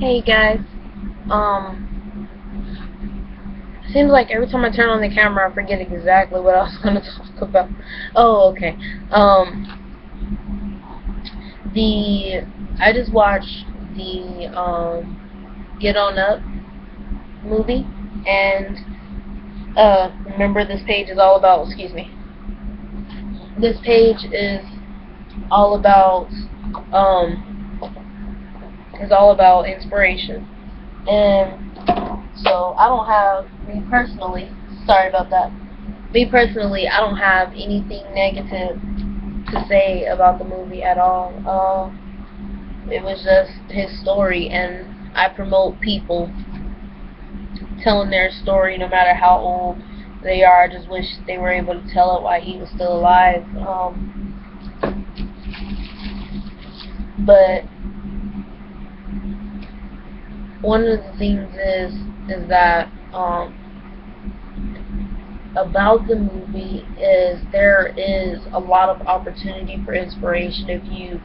Hey guys, seems like every time I turn on the camera I forget exactly what I was going to talk about. Oh, okay. The I just watched the Get On Up movie, and remember this page is all about, excuse me, this page all about, is all about inspiration. And so I don't have, me personally, sorry about that. Me personally, I don't have anything negative to say about the movie at all. It was just his story, and I promote people telling their story no matter how old they are. I just wish they were able to tell it while he was still alive. But one of the things is that about the movie is there is a lot of opportunity for inspiration if you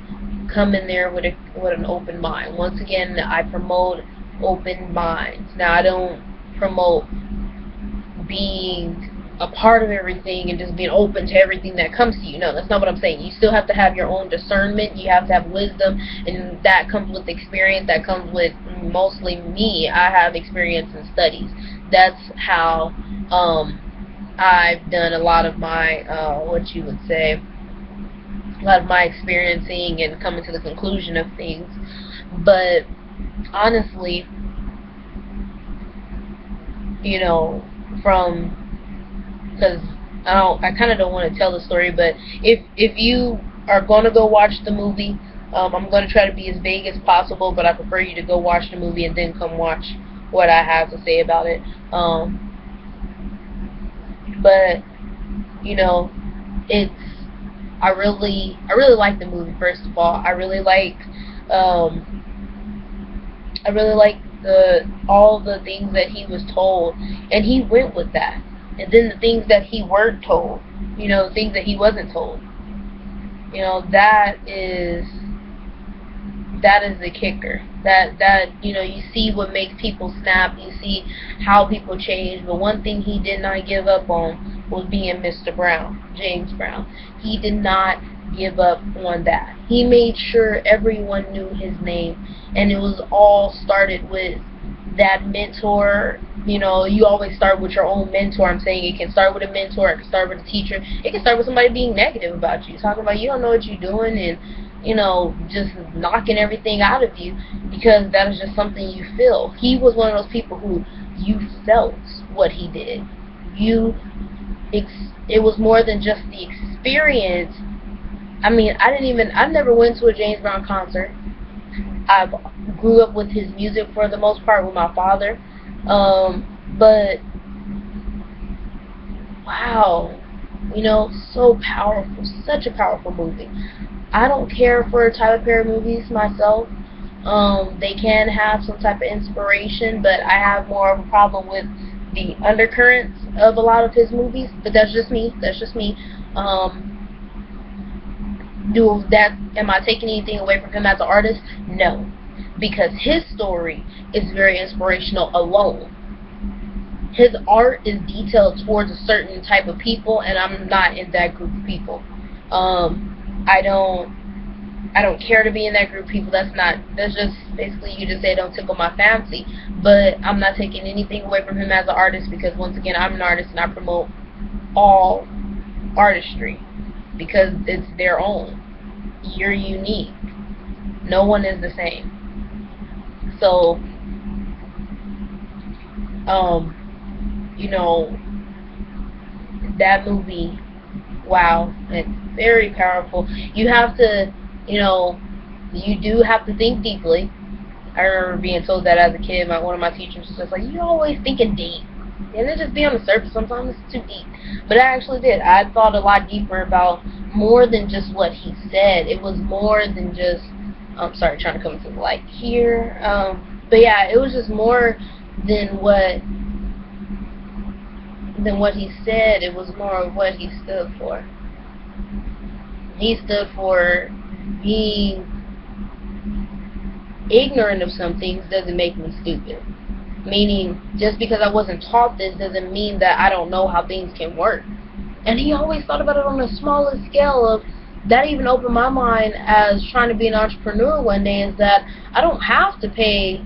come in there with an open mind. Once again, I promote open minds. Now, I don't promote being a part of everything and just being open to everything that comes to you. No, that's not what I'm saying. You still have to have your own discernment. You have to have wisdom, and that comes with experience. That comes with, mostly me, I have experience in studies. That's how I've done a lot of my, what you would say, a lot of my experiencing and coming to the conclusion of things. But honestly, from, because I kind of don't want to tell the story, but if you are going to go watch the movie, I'm going to try to be as vague as possible, but I prefer you to go watch the movie and then come watch what I have to say about it. But it's I really like the movie. First of all, I really like the all the things that he was told, and he went with that. And then the things that he weren't told, the things that he wasn't told, that is the kicker. That you see what makes people snap. You see how people change. But one thing he did not give up on was being Mr. Brown, James Brown. He did not give up on that. He made sure everyone knew his name, and it was all started with that mentor. You always start with your own mentor. I'm saying it can start with a mentor, it can start with a teacher, it can start with somebody being negative about you, talking about you don't know what you're doing, and just knocking everything out of you because that is just something you feel. He was one of those people who you felt what he did. It was more than just the experience. I mean, I've never went to a James Brown concert. I grew up with his music for the most part with my father. But wow, so powerful, such a powerful movie. I don't care for Tyler Perry movies myself. They can have some type of inspiration, but I have more of a problem with the undercurrents of a lot of his movies. But that's just me. That's just me. Am I taking anything away from him as an artist? No, because his story is very inspirational alone. His art is detailed towards a certain type of people, and I'm not in that group of people. I don't care to be in that group of people. That's just basically you just say don't tickle my fancy. But I'm not taking anything away from him as an artist, because once again, I'm an artist and I promote all artistry because it's their own. You're unique. No one is the same. So, that movie, wow, it's very powerful. You have to, you do have to think deeply. I remember being told that as a kid. One of my teachers was just like, "You're always thinking deep. And it just be on the surface. Sometimes it's too deep." But I actually did. I thought a lot deeper about more than just what he said. It was more than just, I'm sorry, trying to come to the light here. But yeah, it was just more than what he said. It was more of what he stood for. He stood for being ignorant of some things doesn't make me stupid. Meaning, just because I wasn't taught this doesn't mean that I don't know how things can work. And he always thought about it on a smaller scale of that. Even opened my mind as trying to be an entrepreneur one day, is that I don't have to pay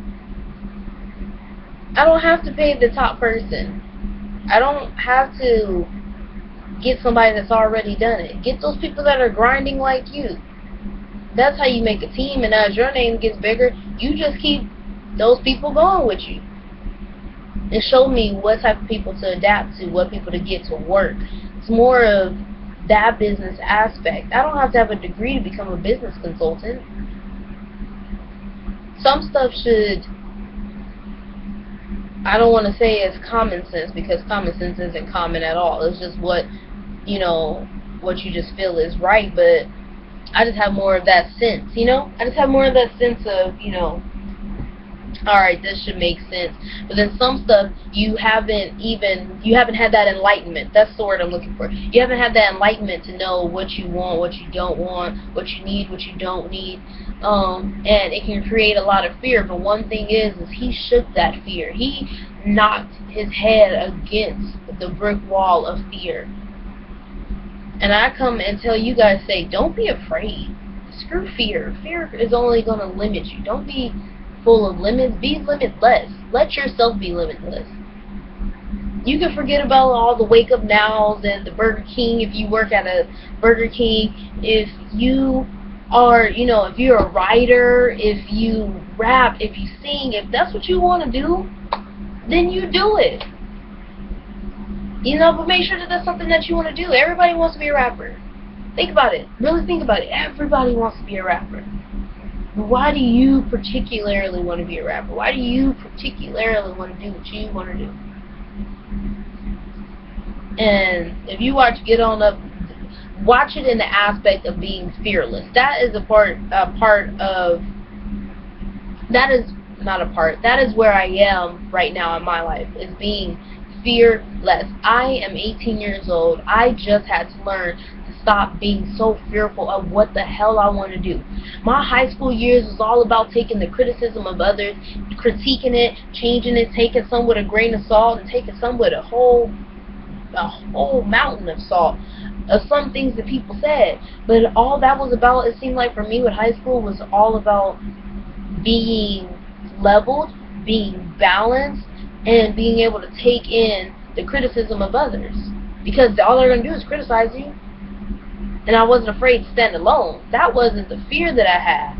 the top person. I don't have to get somebody that's already done it. Get those people that are grinding like you. That's how you make a team, and as your name gets bigger, you just keep those people going with you. And show me what type of people to adapt to, what people to get to work. It's more of that business aspect. I don't have to have a degree to become a business consultant. Some stuff should, I don't want to say it's common sense, because common sense isn't common at all. It's just what you just feel is right, but I just have more of that sense, I just have more of that sense of, alright, this should make sense. But then some stuff you haven't had that enlightenment. That's the word I'm looking for. You haven't had that enlightenment to know what you want, what you don't want, what you need, what you don't need. And it can create a lot of fear. But one thing is he shook that fear. He knocked his head against the brick wall of fear. And I come and tell you guys, say, don't be afraid. Screw fear. Fear is only going to limit you. Don't be full of limits. Be limitless. Let yourself be limitless. You can forget about all the wake up nows and the Burger King if you work at a Burger King. If you are, if you're a writer, if you rap, if you sing, if that's what you want to do, then you do it. But make sure that that's something that you want to do. Everybody wants to be a rapper. Think about it. Really think about it. Everybody wants to be a rapper. But why do you particularly want to be a rapper? Why do you particularly want to do what you want to do? And if you watch Get On Up, watch it in the aspect of being fearless. That is that is where I am right now in my life, is being fearless. I am 18 years old. I just had to learn to stop being so fearful of what the hell I want to do. My high school years was all about taking the criticism of others, critiquing it, changing it, taking some with a grain of salt, and taking some with a whole mountain of salt of some things that people said. But all that was about, it seemed like for me with high school, was all about being leveled, being balanced, and being able to take in the criticism of others, because all they're going to do is criticize you. And I wasn't afraid to stand alone. That wasn't the fear that I had.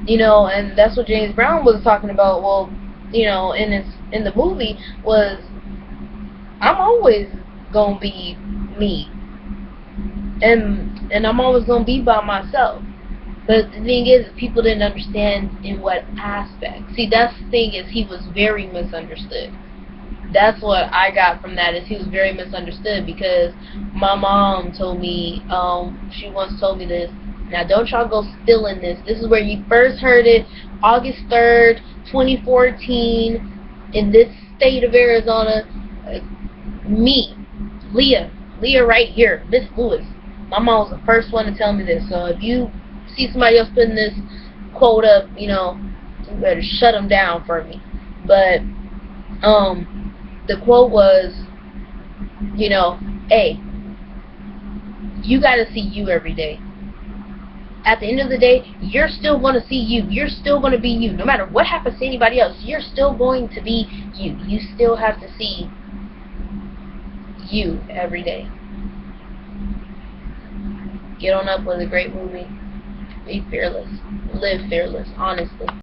And that's what James Brown was talking about. Well, in the movie, was I'm always going to be me. And I'm always going to be by myself. But the thing is, people didn't understand in what aspect. See, that's the thing, is he was very misunderstood. That's what I got from that, is he was very misunderstood, because my mom told me, she once told me this, now don't y'all go stealing this. This is where you first heard it, August 3rd, 2014, in this state of Arizona. Me, Leah right here, Miss Lewis. My mom was the first one to tell me this. So if you see somebody else putting this quote up, you better shut them down for me. But the quote was, hey, you gotta see you every day. At the end of the day, you're still going to see you. You're still going to be you. No matter what happens to anybody else, you're still going to be you. You still have to see you every day. Get On Up was a great movie. Be fearless. Live fearless, honestly.